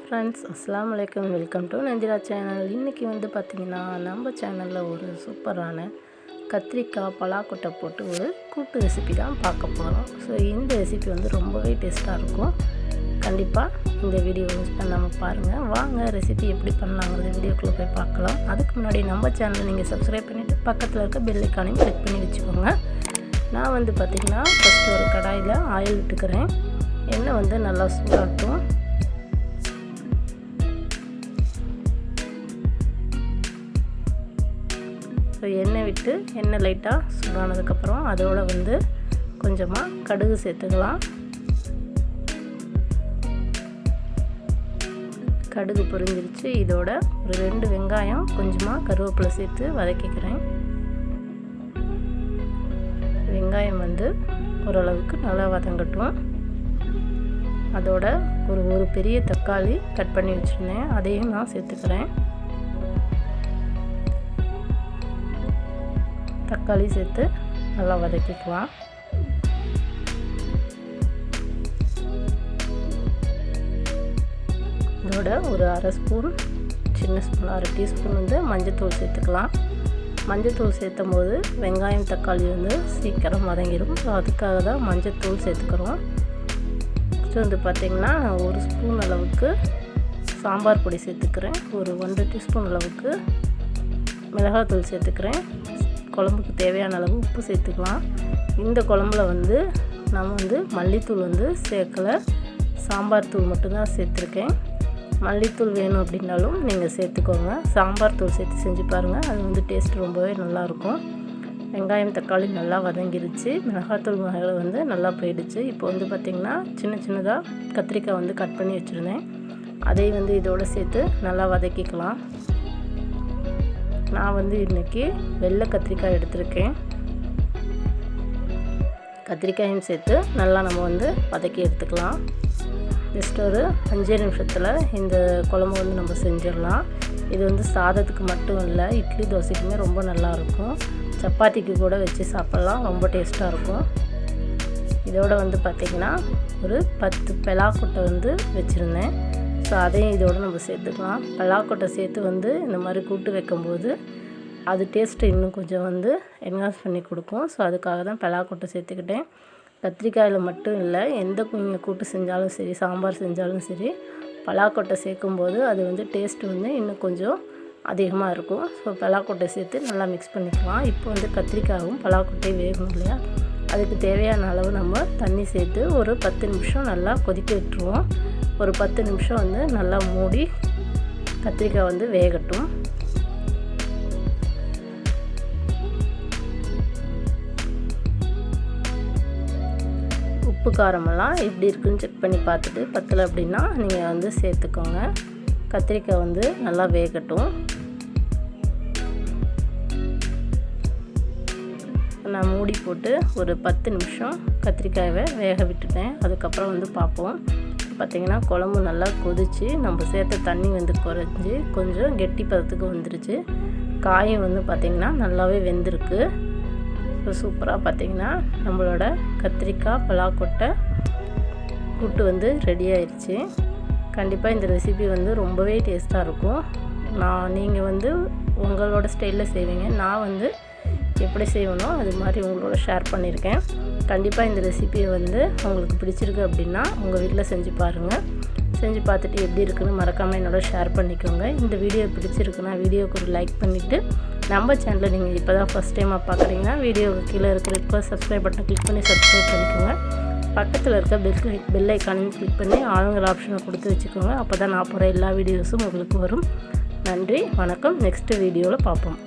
Friends, அஸ்ஸலாமு அலைக்கும். Welcome to Nandira channel. இன்றைக்கி வந்து பார்த்திங்கன்னா நம்ம சேனலில் ஒரு சூப்பரான கத்திரிக்காய் பலாக்கொட்டை போட்டு ஒரு கூட்டு ரெசிபி தான் பார்க்க போகிறோம். ஸோ இந்த ரெசிபி வந்து ரொம்பவே டேஸ்ட்டாக இருக்கும். கண்டிப்பாக இந்த வீடியோ யூஸ் பண்ணாமல் பாருங்கள். வாங்க ரெசிபி எப்படி பண்ணலாங்கிறத வீடியோக்குள்ளே போய் பார்க்கலாம். அதுக்கு முன்னாடி நம்ம சேனலை நீங்கள் சப்ஸ்கிரைப் பண்ணிவிட்டு பக்கத்தில் இருக்க பெல் ஐக்கானையும் கிளிக் பண்ணி வச்சுக்கோங்க. நான் வந்து பார்த்திங்கன்னா ஃபஸ்ட்டு ஒரு கடாயில் ஆயில் விட்டுக்கிறேன். எண்ணெய் வந்து நல்லா சூடாகட்டும். ஸோ எண்ணெய் விட்டு எண்ணெய் லைட்டாக சூடானதுக்கப்புறம் அதோடு வந்து கொஞ்சமாக கடுகு சேர்த்துக்கலாம். கடுகு பொரிஞ்சிருச்சு. இதோட ஒரு 2 வெங்காயம் கொஞ்சமாக கருவேப்பிலை சேர்த்து வதக்கிக்கிறேன். வெங்காயம் வந்து ஓரளவுக்கு நல்லா வதங்கட்டும். அதோட ஒரு பெரிய தக்காளி கட் பண்ணி வச்சுருந்தேன், அதையும் நான் சேர்த்துக்கிறேன். தக்காளி சேர்த்து நல்லா வதக்கிக்கலாம். இதோட ஒரு அரை ஸ்பூன், சின்ன ஸ்பூன் அரை டீஸ்பூன் வந்து மஞ்சத்தூள் சேர்த்துக்கலாம். மஞ்சத்தூள் சேர்த்தும் போது வெங்காயம் தக்காளி வந்து சீக்கிரம் வதங்கிடும். ஸோ அதுக்காக தான் மஞ்சத்தூள் சேர்த்துக்கிறோம். ஸோ வந்து பார்த்திங்கன்னா ஒரு ஸ்பூன் அளவுக்கு சாம்பார் பொடி சேர்த்துக்கிறேன். ஒரு 1 டீஸ்பூன் அளவுக்கு மிளகாத்தூள் சேர்த்துக்கிறேன். குழம்புக்கு தேவையான அளவு உப்பு சேர்த்துக்கலாம். இந்த குழம்புல வந்து நம்ம வந்து மல்லித்தூள் வந்து சேர்க்கலை, சாம்பார் தூள் மட்டும்தான் சேர்த்துருக்கேன். மல்லித்தூள் வேணும் அப்படின்னாலும் நீங்கள் சேர்த்துக்கோங்க. சாம்பார் தூள் சேர்த்து செஞ்சு பாருங்கள், அது வந்து டேஸ்ட் ரொம்பவே நல்லாயிருக்கும். வெங்காயம் தக்காளி நல்லா வதங்கிருச்சு. மிளகாத்தூள் மகளை வந்து நல்லா போயிடுச்சு. இப்போ வந்து பார்த்திங்கன்னா சின்னதாக கத்திரிக்காய் வந்து கட் பண்ணி வச்சுருந்தேன், அதை வந்து இதோடு சேர்த்து நல்லா வதக்கிக்கலாம். நான் வந்து இன்றைக்கி வெள்ளை கத்திரிக்காய் எடுத்திருக்கேன். கத்திரிக்காயும் சேர்த்து நல்லா நம்ம வந்து வதக்கி எடுத்துக்கலாம். ஜஸ்ட் ஒரு 5 நிமிஷத்தில் இந்த குழம்பு வந்து நம்ம செஞ்சிடலாம். இது வந்து சாதத்துக்கு மட்டும் இல்லை, இட்லி தோசைக்குமே ரொம்ப நல்லாயிருக்கும். சப்பாத்திக்கு கூட வச்சு சாப்பிட்லாம், ரொம்ப டேஸ்ட்டாக இருக்கும். இதோட வந்து பார்த்திங்கன்னா ஒரு 10 பலாக்கொட்டை வந்து வச்சுருந்தேன். ஸோ அதையும் இதோடு நம்ம சேர்த்துக்கலாம். பலாக்கொட்டை சேர்த்து வந்து இந்த மாதிரி கூட்டு வைக்கும்போது அது டேஸ்ட்டு இன்னும் கொஞ்சம் வந்து என்ஹான்ஸ் பண்ணி கொடுக்கும். ஸோ அதுக்காக தான் பலாக்கொட்டை சேர்த்துக்கிட்டேன். கத்திரிக்காயில் மட்டும் இல்லை, எந்த நீங்கள் கூட்டு செஞ்சாலும் சரி, சாம்பார் செஞ்சாலும் சரி, பலாக்கொட்டை சேர்க்கும்போது அது வந்து டேஸ்ட்டு வந்து இன்னும் கொஞ்சம் அதிகமாக இருக்கும். ஸோ பலாக்கொட்டை சேர்த்து நல்லா மிக்ஸ் பண்ணிக்கலாம். இப்போ வந்து கத்திரிக்காயும் பலாக்கொட்டையும் வேகும் இல்லையா, அதுக்கு தேவையான அளவு நம்ம தண்ணி சேர்த்து ஒரு 10 நிமிஷம் நல்லா கொதிக்க விட்டுருவோம். ஒரு 10 நிமிஷம் வந்து நல்லா மூடி கத்திரிக்காய் வந்து வேகட்டும். உப்பு காரமெல்லாம் எப்படி இருக்குன்னு செக் பண்ணி பார்த்துட்டு பத்தலை அப்படின்னா நீங்கள் வந்து சேர்த்துக்கோங்க. கத்திரிக்காய் வந்து நல்லா வேகட்டும். நான் மூடி போட்டு ஒரு 10 நிமிஷம் கத்திரிக்காயை வேக விட்டுட்டேன். அதுக்கப்புறம் வந்து பார்ப்போம். பார்த்திங்கன்னா குழம்பு நல்லா கொதித்து நம்ம சேர்த்த தண்ணி வந்து குறைஞ்சி கொஞ்சம் கெட்டி பதத்துக்கு வந்துருச்சு. காயும் வந்து பார்த்திங்கன்னா நல்லாவே வெந்திருக்கு. ஸோ சூப்பராக பார்த்திங்கன்னா நம்மளோட கத்திரிக்காய் பலாக்கொட்டை கூட்டு வந்து ரெடி ஆயிடுச்சு. கண்டிப்பாக இந்த ரெசிபி வந்து ரொம்பவே டேஸ்ட்டாக இருக்கும். நீங்கள் வந்து உங்களோட ஸ்டைலில் செய்வீங்க, நான் வந்து எப்படி செய்யணும் அது மாதிரி உங்களோட ஷேர் பண்ணியிருக்கேன். கண்டிப்பாக இந்த ரெசிபியை வந்து உங்களுக்கு பிடிச்சிருக்கு அப்படின்னா உங்கள் வீட்டில் செஞ்சு பாருங்கள். செஞ்சு பார்த்துட்டு எப்படி இருக்குன்னு மறக்காமல் என்னோட ஷேர் பண்ணிக்கோங்க. இந்த வீடியோ பிடிச்சிருக்குன்னா வீடியோக்கு ஒரு லைக் பண்ணிவிட்டு, நம்ம சேனலை நீங்கள் இப்போ தான் ஃபஸ்ட் டைமாக பார்க்குறீங்கன்னா வீடியோவுக்கு கீழே இருக்கிற சப்ஸ்கிரைப் பட்டனை கிளிக் பண்ணி சப்ஸ்கிரைப் பண்ணிக்கோங்க. பக்கத்தில் இருக்க பெல் ஐக்கானையும் கிளிக் பண்ணி ஆளுங்கிற ஆப்ஷனை கொடுத்து வச்சுக்கோங்க. அப்போ தான் நான் போகிற எல்லா வீடியோஸும் உங்களுக்கு வரும். நன்றி, வணக்கம். நெக்ஸ்ட் வீடியோவில் பார்ப்போம்.